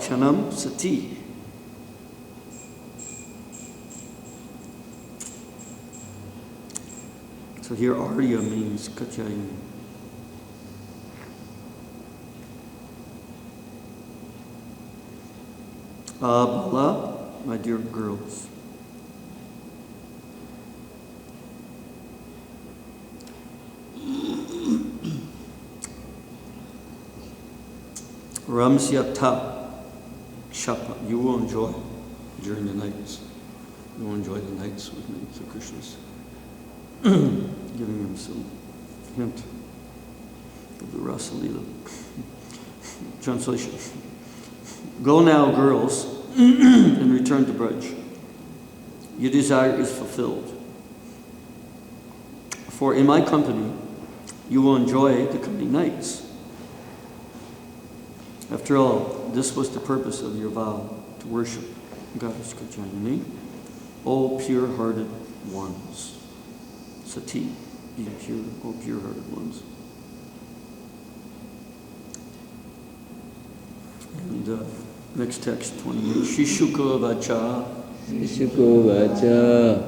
Vakyanam Sati. So here Arya means Katyayani. Bala, my dear girls. Ramsyata Shapa. You will enjoy during the nights. You will enjoy the nights with me. So Krishna's giving him some hint of the Rasa Leela. Translation. Go now, girls, and return to Braj. Your desire is fulfilled. For in my company, you will enjoy the coming nights. After all, this was the purpose of your vow, to worship Goddess Katyayani, O pure-hearted ones. Sati, be pure, O pure-hearted ones. And next text, 28. Shishuko vacha. Shishuko vacha.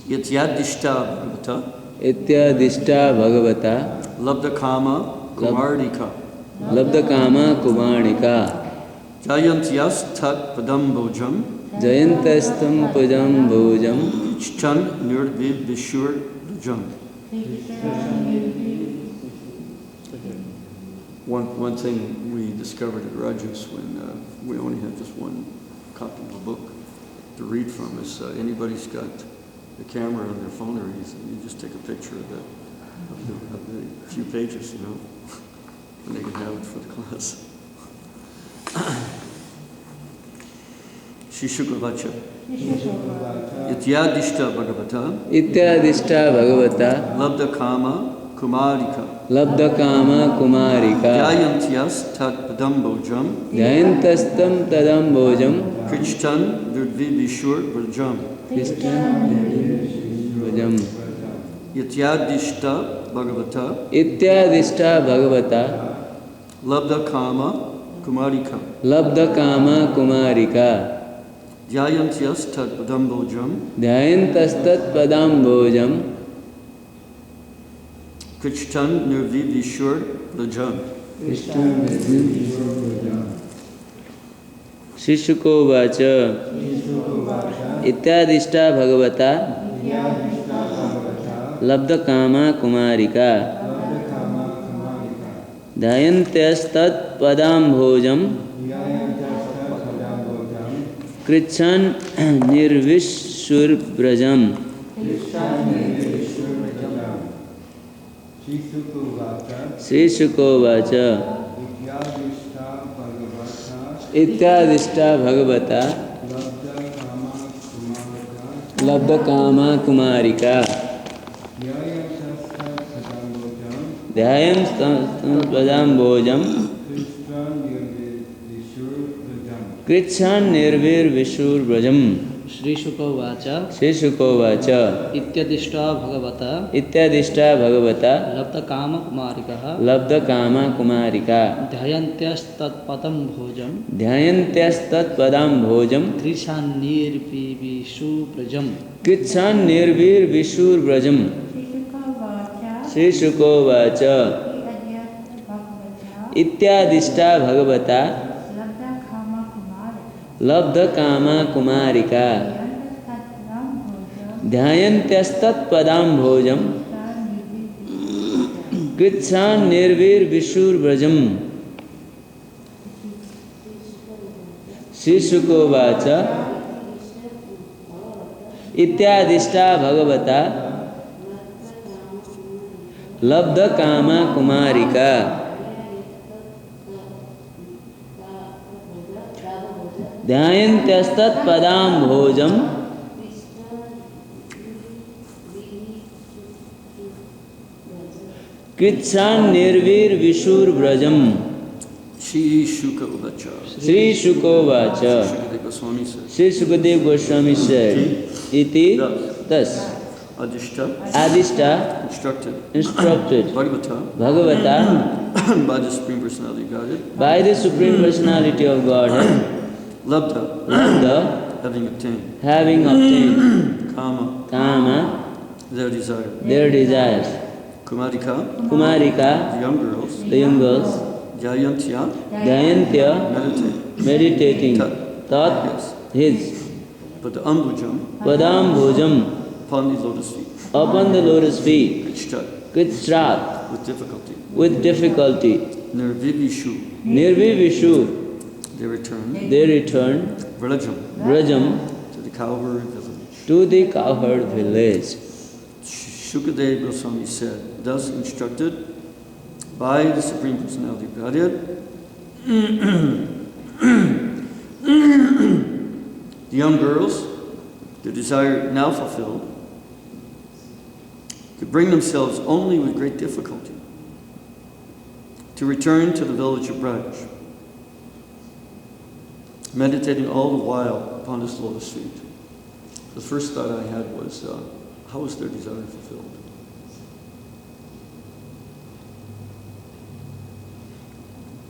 Ityadishta bhagavata. Ityadishta bhagavata. Labda kama kumarnika. Labda kama kumarnika. Jayantyas tat padam bojam. Jayantastam padam bojam. Chan nirvid vishur rajam. One thing we discovered at Raju's when we only had just one copy of the book to read from is anybody's got the camera on their phone or anything, you just take a picture of the few pages, you know, and they can have it for the class. Shishukavacha. Ityadishta bhagavata. Ityadishta bhagavata. Labda kama kumarika. Labda kama kumarika. Jayantyas tat padambojam. Jayantastam tadambojam. Krishtan virdvibhishur vrajam. Krishtan virdvibhishur Ityadishta bhagavata. Ityadishta bhagavata. Labda kama kumarika. Labda kama kumarika. Jayantyas tat padambojam. Jayantastat padambojam. Krishtan nirvivishur vrajam. Shishuko vacha. Ityadishta bhagavata. Labda kama kumarika. Dhayantyastat padambojam. Krichan nirvishur brajam. Sri Shukovacha. Ityadishta bhagavata. Labda kama kumarika. Dhyayam padambojam. Krichan nirvir vishur brajam. Shri Shukovacha. Shri Shukovacha. Ityadishta bhagavata. Ityadishta bhagavata. Labda kama kumarikaha. Labda kama kumarika. Dhyayantyastat padam bhojam. Dhyayantyastat padam bhojam. Krishan nirvivishu brajam. Krichan nirvir vishur brajam. Shri Shukovacha. Ityadishta bhagavata. Labda kama kumarika. Dhyayantyastat padam bhojam. Krichan nirvir vishur brajam. Shri Shukovacha. Ityadishta bhagavata. Labda kama kumarika. Dhyayantyastat padam bhojam. Krichan nirvir vishur brajam. Shri Shukovacha. Shri Shukovacha. Shri Sukadev Goswami said, Iti thus. Adishta. Adishta Instructed. Bhagavata by the Supreme Personality of Godhead, by the Supreme Personality of Godhead, Labdha, Labdha, having obtained, Kama, their desire, their desires, Kumarika, Kumarika, the young girls, Jayantya, Dayantya, meditating, Tat, his, but the Ambujam, Padambhujam, upon the lotus feet, upon the lotus feet, Kitchrat, with difficulty, Nirvivishu, they return, Vrajam, to the cowherd village. to the cowherd village. Shukadeva Goswami said, thus instructed by the Supreme Personality of Godhead, the young girls, their desire now fulfilled, could bring themselves only with great difficulty to return to the village of Braj, meditating all the while upon this lotus feet. The first thought I had was, how is their desire fulfilled?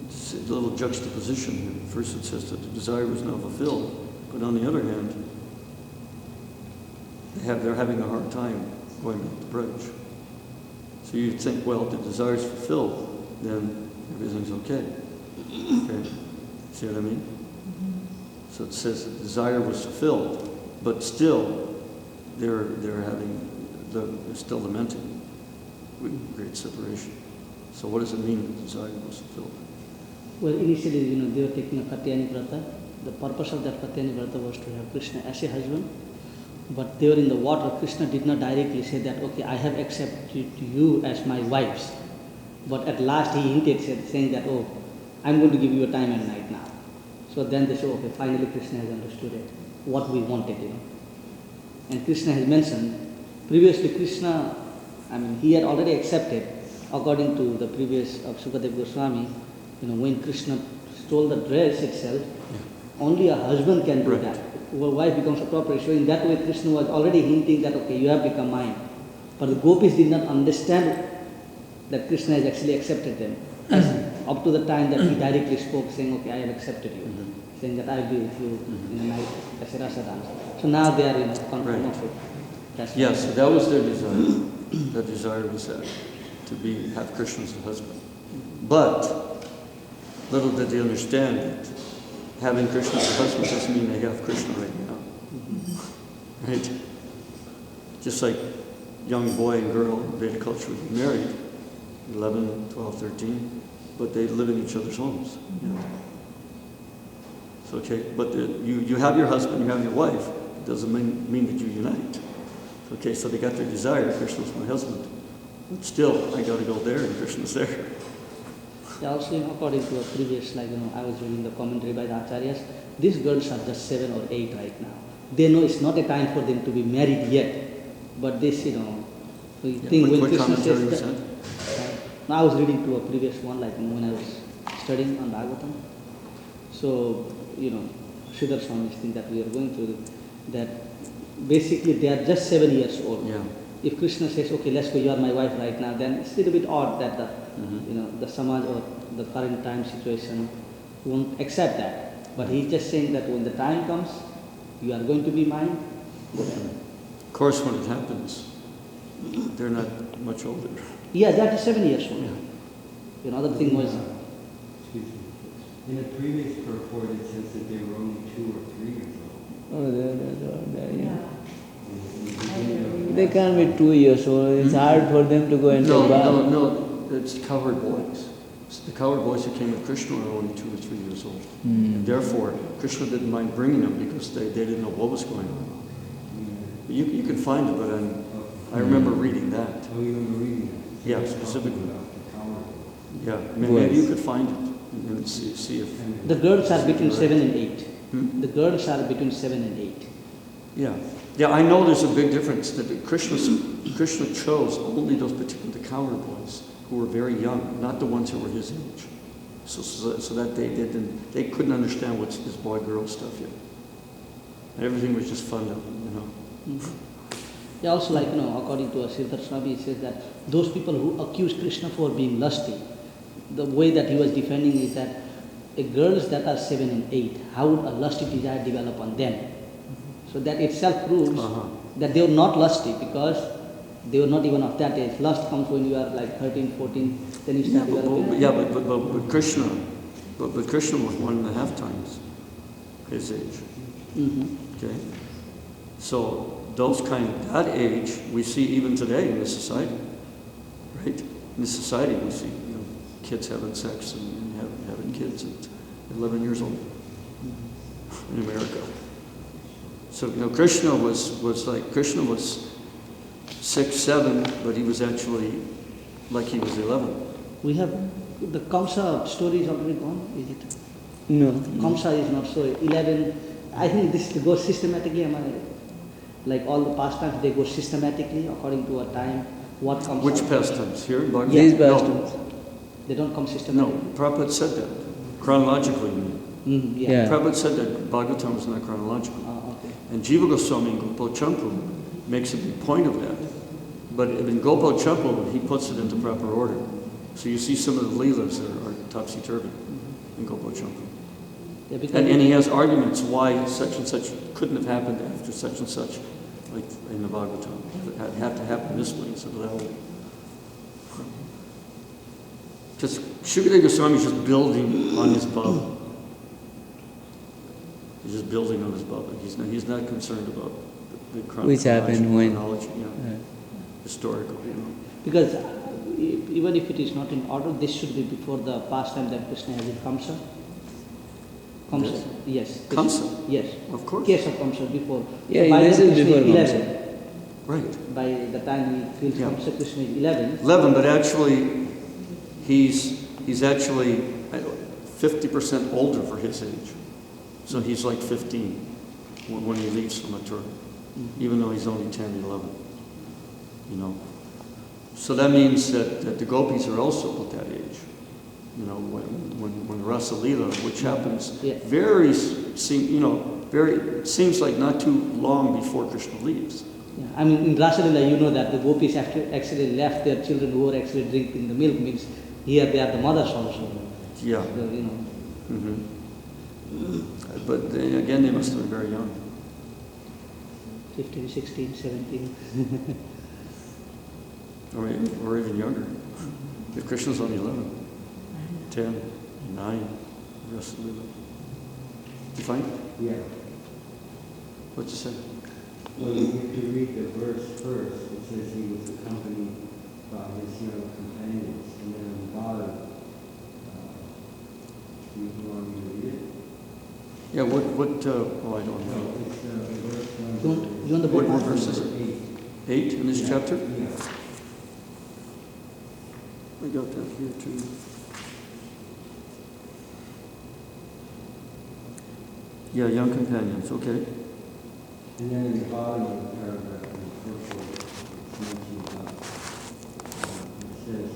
It's a little juxtaposition here. First it says that the desire was not fulfilled, but on the other hand, they're having a hard time going back to Braj. So you'd think, well, if the desire is fulfilled, then everything's okay. Okay? See what I mean? So it says the desire was fulfilled, but still they're still lamenting with great separation. So what does it mean that desire was fulfilled? Well, initially, they were taking a Katyayani Vrata. The purpose of that Katyayani Vrata was to have Krishna as a husband. But they were in the water. Krishna did not directly say that, okay, I have accepted you as my wives. But at last he hinted, saying that, oh, I'm going to give you a time and night now. So then they say, okay, finally Krishna has understood it, what we wanted, And Krishna has mentioned, previously Krishna, he had already accepted, according to the previous of Sukadeva Goswami, when Krishna stole the dress itself, only a husband can do that. A wife becomes appropriate. So in that way, Krishna was already hinting that, okay, you have become mine. But the gopis did not understand that Krishna has actually accepted them. Up to the time that he directly spoke, saying, okay, I have accepted you. Saying that I will be with you in the night as a rasa dance. So now they are confident. Yes, so that was their desire. Their desire was that, to have Krishna as a husband. But little did they understand that having Krishna as a husband doesn't mean they have Krishna right now. Right? Just like young boy and girl in Vedic culture would be married, 11, 12, 13, but they live in each other's homes. It's okay, but you have your husband, you have your wife. It doesn't mean that you unite. Okay, so they got their desire, Krishna's my husband. But still, I got to go there and Krishna's there. Also, according to a previous, I was reading the commentary by the Acharyas, these girls are just 7 or 8 right now. They know it's not a time for them to be married yet. But this, we think when Krishna says that. I was reading to a previous one, when I was studying on Bhagavatam. So, Sridhar Swami's thing that we are going through, that basically they are just 7 years old. Yeah. If Krishna says, okay, let's go, you are my wife right now, then it's a little bit odd that the samaj or the current time situation won't accept that. But he's just saying that when the time comes, you are going to be mine. Of course, when it happens, they're not much older. Yeah, that is 7 years old. Another thing was... In the previous purport, it says that they were only 2 or 3 years old. Oh, they can't be 2 years old. It's hard for them to go into bath. No, it's cowherd boys. The cowherd boys who came with Krishna were only 2 or 3 years old. And therefore, Krishna didn't mind bringing them because they didn't know what was going on. You can find it, but I remember reading that. Oh, you remember reading that? Yeah, specifically. Yeah, maybe Yes. you could find it and see if... The girls are between 7 and 8. The girls are between 7 and 8. Yeah, I know there's a big difference. That Krishna chose only those particular cowherd boys who were very young, not the ones who were his age. So that they couldn't understand what's this boy-girl stuff yet. And everything was just fun, Yeah, also according to Sridhar Swami, he says that those people who accuse Krishna for being lusty, the way that he was defending is that girls that are 7 and 8, how would a lusty desire develop on them? So that itself proves that they were not lusty because they were not even of that age. Lust comes when you are like 13, 14, then you start developing. But Krishna was 1.5 times his age. Okay, so those that age we see even today in this society, right? In this society we see kids having sex and having kids at 11 years old in America. So Krishna was 6, 7, but he was actually like he was 11. We have the Kamsa story is already gone, is it? No. Kamsa is not so 11. I think this goes systematically. Like all the pastimes, they go systematically according to a time. What comes? Which pastimes here in Bhagavad? These No. pastimes. They don't come No, systematically. Prabhupada said that chronologically. Yeah. Prabhupada said that Bhagavatam was not chronological. Okay. And Jiva Goswami in Gopal Champu makes a big point of that. But in Gopal Champu, he puts it into proper order. So you see some of the leelas are topsy-turvy in Gopal Champu. Yeah, because And he has arguments why such and such couldn't have happened after such and such, like in the Bhagavatam. It had to happen this way instead of that way. Because Shukadeva Goswami is just building on his Bhava. He's just building on his Bhava. He's not concerned about the Which happened when? chronology, historical, Because even if it is not in order, this should be before the pastime that Krishna has in Kamsa. Kamsa, yes. Kamsa? Yes. Of course. Case of Kamsa before. Yeah, So by this then is Krishna before 11. Kamsa. Right. By the time he feels Yeah. Kamsa, Krishna is 11. 11, but actually, he's actually 50% older for his age. So he's like 15 when he leaves from Mathura, even though he's only 10, 11. So that means that the gopis are also at that age. When Rasa Leela, which happens seems like not too long before Krishna leaves. Yeah. I mean, in Rasa Leela, that the gopis actually left their children who were actually drinking the milk. Means here they are the mothers also. Yeah. But then again, they must have been very young. 15, 16, 17. Or even younger. If Krishna's only 11, 10, 9, Rasa Leela. Did you find it? Yeah. What'd you say? Well, if you read the verse first, it says he was accompanied by his companions, and then in the bottom, you want me to read it? Yeah, I don't know. It's verse You want the book? What verse is it? 8 in this chapter? Yeah. I got that here too. Yeah, young companions, okay. And then in the bottom of the paragraph, in the first one, it's mentioned about, it says,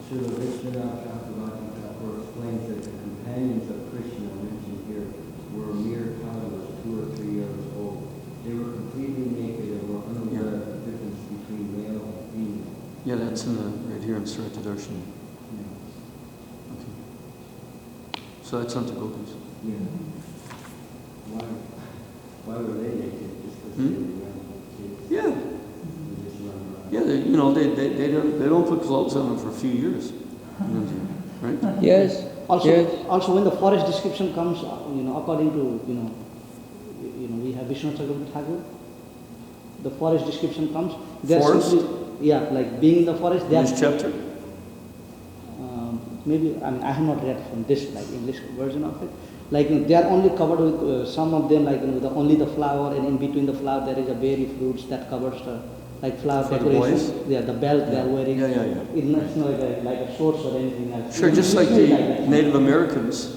Srila Vishwanath Chakravarti Thakur explains that the companions of Krishna mentioned here were mere toddlers, 2 or 3 years old. They were completely naked and were unaware of the difference between male and female. Yeah, that's right here in Sarita Darshini. Yeah. Okay. So that's not the gopis. Yeah. Why were they naked? Just because they were young kids? Yeah. They just run around. Yeah, they don't put clothes on them for a few years in India, right? Yes. Also, when the forest description comes, according to we have Vishnu Chakravarti Thakur. The forest description comes. Forest? Like being in the forest. In this chapter? Maybe I have not read from this English version of it. They are only covered with some of them only the flower, and in between the flower there is a berry fruits that covers the flower For the decorations. boys? Yeah, the belt they are wearing. Yeah. It's not like a shorts or anything else. Sure, just like the that. Native Americans,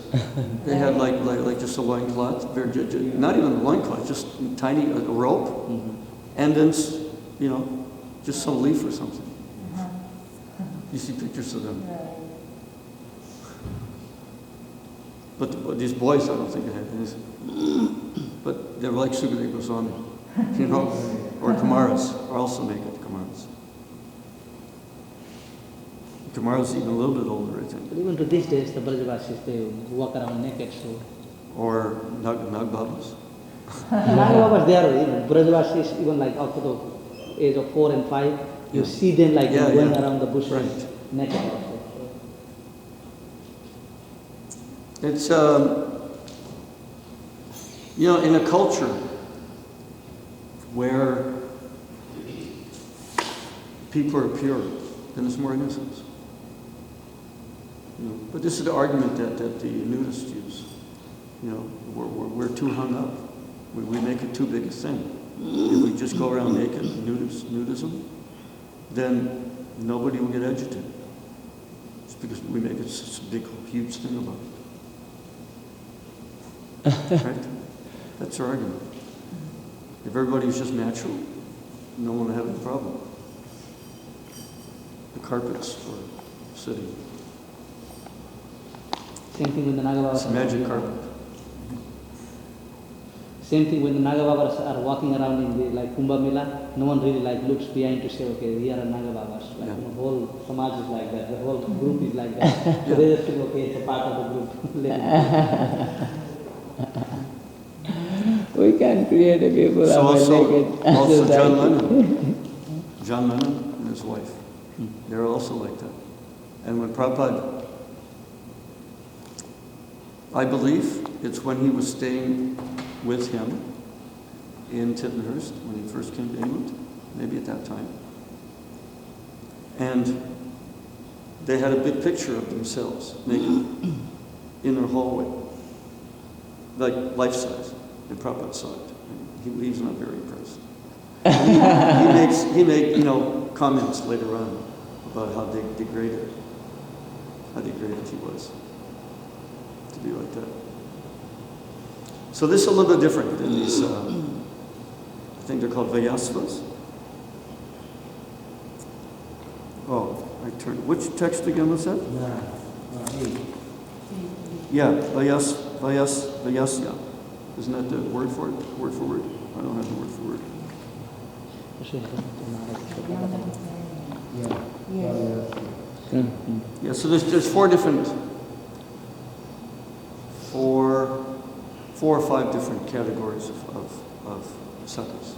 they had like just a loincloth, not even a loincloth, just tiny a rope, and then just some leaf or something. You see pictures of them. But these boys, I don't think they had anything. But they're like Sukadeva Goswami, or Kumaras, are also naked Kumaras. Tomorrow's even a little bit older, I think. But even to these days, the Brajavasis, they walk around naked, so... Or Nag Babas. Nagababas, they are, Brajavasis, even like up to the age of 4 and 5, you see them like going around the bushes naked also. It's, in a culture where people are pure, then there's more innocence. But this is the argument that the nudists use. We're too hung up. We make it too big a thing. If we just go around naked, nudism, then nobody will get agitated. It's because we make it such a big, huge thing about it. Right? That's our argument. If everybody was just natural, no one would have any problem. The carpets for sitting. Same thing when the Nagababas It's a magic carpet. Same thing when the Nagababas are walking around in the Kumbh Mela, no one really looks behind to say, okay, here are Nagababas. The whole Samaj is like that, the whole group is like that. So they just think, okay, it's a part of the group. We can create a people So of a also naked John Lennon and his wife, they're also like that. And when Prabhupada, I believe it's when he was staying with him in Tittenhurst, when he first came to England, maybe at that time. And they had a big picture of themselves naked in their hallway, like life-size. And Prabhupada saw it. He's not very impressed. He made comments later on about how degraded he was to be like that. So this is a little bit different than these, I think they're called Vayasvas. Oh, I turned, which text again was that? Yeah, Vayasya. Isn't that the word for it? Word for word? I don't have the word for word. Yeah, so there's four or five different categories of sakas.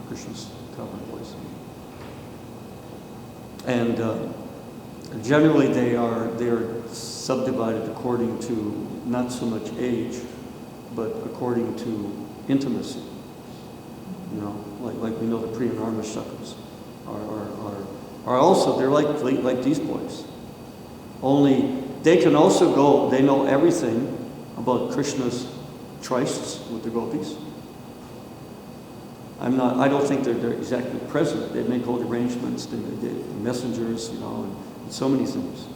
Krishna's commonplace. And generally they are subdivided according to not so much age, but according to intimacy. Like we know the Priyanarma sakas are also, they're like these boys. Only they can also go, they know everything about Krishna's trysts with the gopis. I don't think they're exactly present. They make all the arrangements, they messengers, and so many things.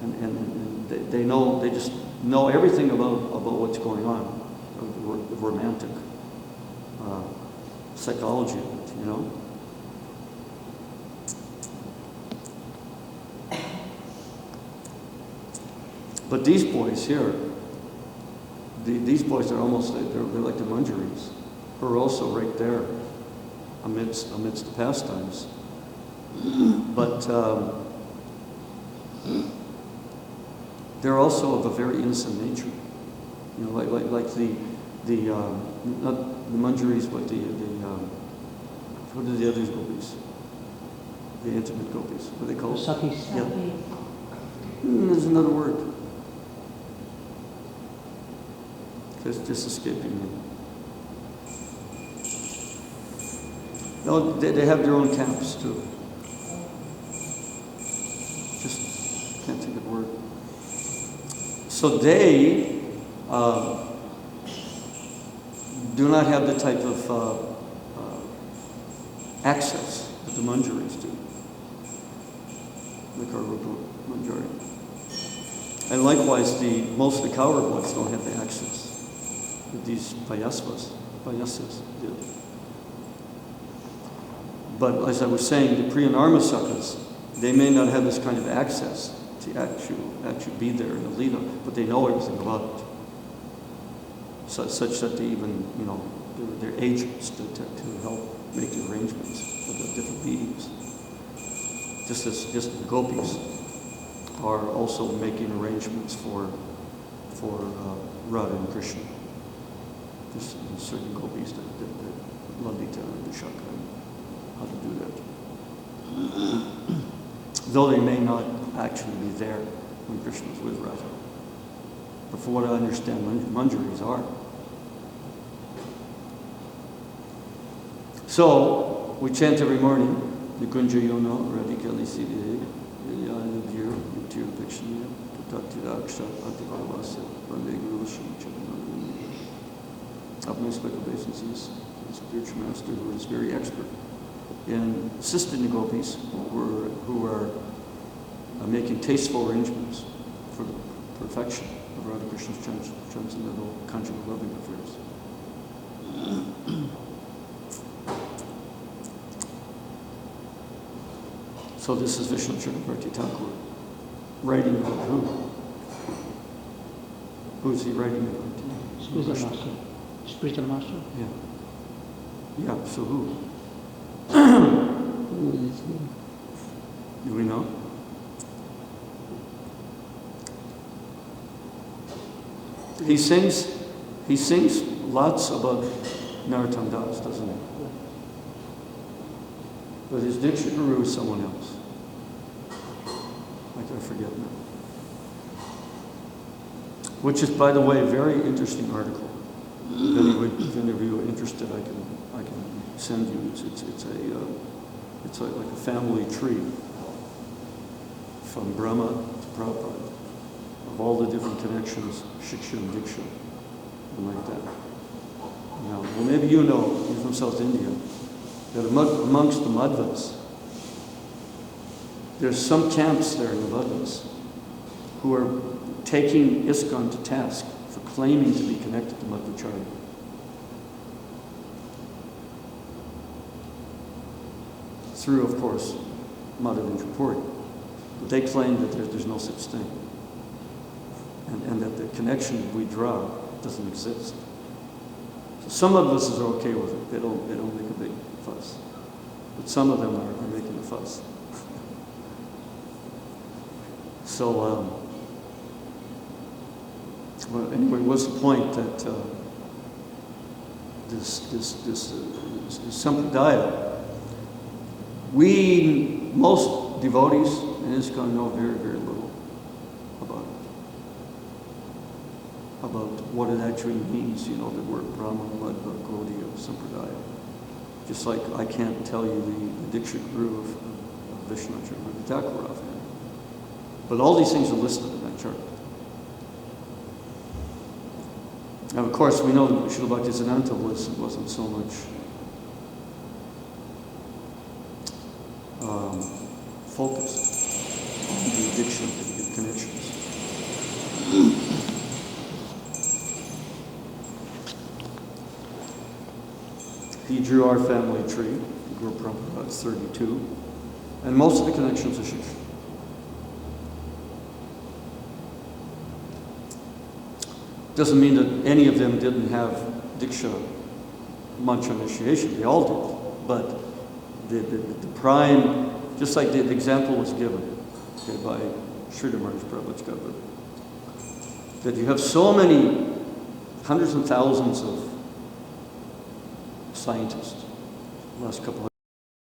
And they just know everything about what's going on, the romantic psychology of it, But these boys here, these boys are almost, they're like the Manjaris, who are also right there amidst the pastimes. But they're also of a very innocent nature. Like the not the Manjaris, but what are the other gopis? The intimate gopis. What are they called? Sakhis. Yeah. There's another word. It's just escaping me. No, they have their own camps too. Just can't think of the word. So they do not have the type of access that the Manjaris do, like our Rupa Manjari. And likewise, most of the cowherd boys don't have the access that these Vayasyas do. But as I was saying, the Priyanarma sakas, they may not have this kind of access to actually be there in the Lila, but they know everything about it. Such that they even, they're agents to help make the arrangements of the different meetings. just as the gopis are also making arrangements for Radha and Krishna. There's certain gopis that Lalita and Vishaka, how to do that. Though they may not actually be there when Krishna's with Radha. But from what I understand, manjaris are. So, we chant every morning, Nikunja Yono, Radhikali Siddhi, Ilyana Vir, Yutir Vikshaniya, Tatiraksha, Ativaravasya, Vande Guru Shri Up my special obeisances, the spiritual master who is very expert in assisting the gopis who are making tasteful arrangements for the perfection of Radha Krishna's transcendental conjugal loving affairs. So this is Vishnu Chakravarti Thakur writing about who? Who is he writing about? Spiritual master. Spiritual master? Yeah. Yeah, so who? Who is he? Do we know? He sings lots about Narottam Das, doesn't he? But his Diksha Guru is someone else. I forget now. Which is, by the way, a very interesting article. If any of you are interested, I can send you. It's like a family tree from Brahma to Prabhupada of all the different connections, Shiksha and Diksha, and like that. Now, well, maybe you know, you're from South India, that amongst the Madhvas, there's some camps there in the Madhvas who are taking ISKCON to task for claiming to be connected to Madhvacharya. Through, of course, Madhavendra Puri. But they claim that there's no such thing. And that the connection we draw doesn't exist. So some of us are okay with it. They don't make a big fuss. But some of them are making a fuss. So, well, anyway, what's the point that this sampradaya, most devotees in ISKCON know very, very little about what it actually means, the word Brahma, Madhva, Gaudiya, Sampradaya. Just like I can't tell you the Diksha Guru of Vishnu Chakravarti Thakur offhand. But all these things are listed in that chart. And of course, we know that Srila Bhaktisiddhanta wasn't so much focused on the addiction to connections. He drew our family tree, Guru Prabhupada 32, and most of the connections are Shiksha. Doesn't mean that any of them didn't have Diksha mantra initiation. They all did. But the prime, just like the example was given by Sridhar Maharaj Prabhupada, that you have so many hundreds and thousands of scientists, the last couple of